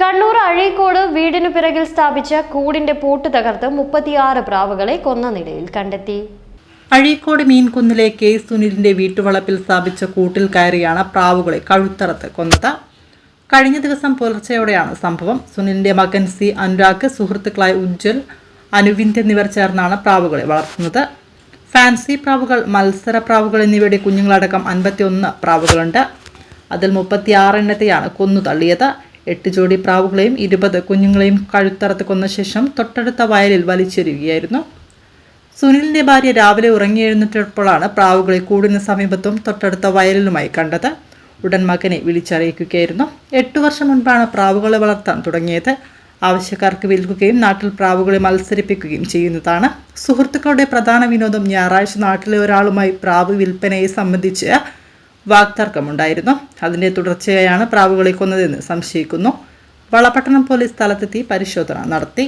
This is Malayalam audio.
കണ്ണൂർ അഴീക്കോട് വീടിനു പിറകിൽ സ്ഥാപിച്ച കൂടിന്റെ പൂട്ട് തകർത്ത് 36 പ്രാവുകളെ കൊന്ന നിലയിൽ കണ്ടെത്തി. അഴീക്കോട് മീൻകുന്നിലെ കെ സുനിലിന്റെ വീട്ടുവളപ്പിൽ സ്ഥാപിച്ച കൂട്ടിൽ കയറിയാണ് പ്രാവുകളെ കഴുത്തറത്ത് കൊന്നത്. കഴിഞ്ഞ ദിവസം പുലർച്ചെയോടെയാണ് സംഭവം. സുനിലിന്റെ മകൻ സി അനുരാഗ്, സുഹൃത്തുക്കളായ ഉജ്ജ്വൽ, അനുവിന്ദ് എന്നിവർ ചേർന്നാണ് പ്രാവുകളെ വളർത്തുന്നത്. ഫാൻസി പ്രാവുകൾ, മത്സര പ്രാവുകൾ എന്നിവയുടെ കുഞ്ഞുങ്ങളടക്കം 51 പ്രാവുകളുണ്ട്. അതിൽ 36 എണ്ണത്തെയാണ് കൊന്നു തള്ളിയത്. 8 ജോഡി പ്രാവുകളെയും 20 കുഞ്ഞുങ്ങളെയും കഴുത്തറത്ത് കൊന്ന ശേഷം തൊട്ടടുത്ത വയലിൽ വലിച്ചെറിയുകയായിരുന്നു. സുനിലിന്റെ ഭാര്യ രാവിലെ ഉറങ്ങിയെഴുന്നേറ്റപ്പോഴാണ് പ്രാവുകളെ കൂടിന് സമീപത്തും തൊട്ടടുത്ത വയലിലുമായി കണ്ടത്. ഉടൻ മകനെ വിളിച്ചറിയിക്കുകയായിരുന്നു. 8 വർഷം മുൻപാണ് പ്രാവുകളെ വളർത്താൻ തുടങ്ങിയത്. ആവശ്യക്കാർക്ക് വിൽക്കുകയും നാട്ടിൽ പ്രാവുകളെ മത്സരിപ്പിക്കുകയും ചെയ്യുന്നതാണ്. സുഹൃത്തുക്കളുടെ പ്രധാന വിനോദം ഞായറാഴ്ച നാട്ടിലെ ഒരാളുമായി പ്രാവ് വിൽപ്പനയെ സംബന്ധിച്ച് വാക്തർക്കമുണ്ടായിരുന്നു. അതിന്റെ തുടർച്ചയായാണ് പ്രാവുകളെ കൊന്നതെന്ന് സംശയിക്കുന്നു. വളപട്ടണം പോലീസ് സ്ഥലത്തെത്തി പരിശോധന നടത്തി.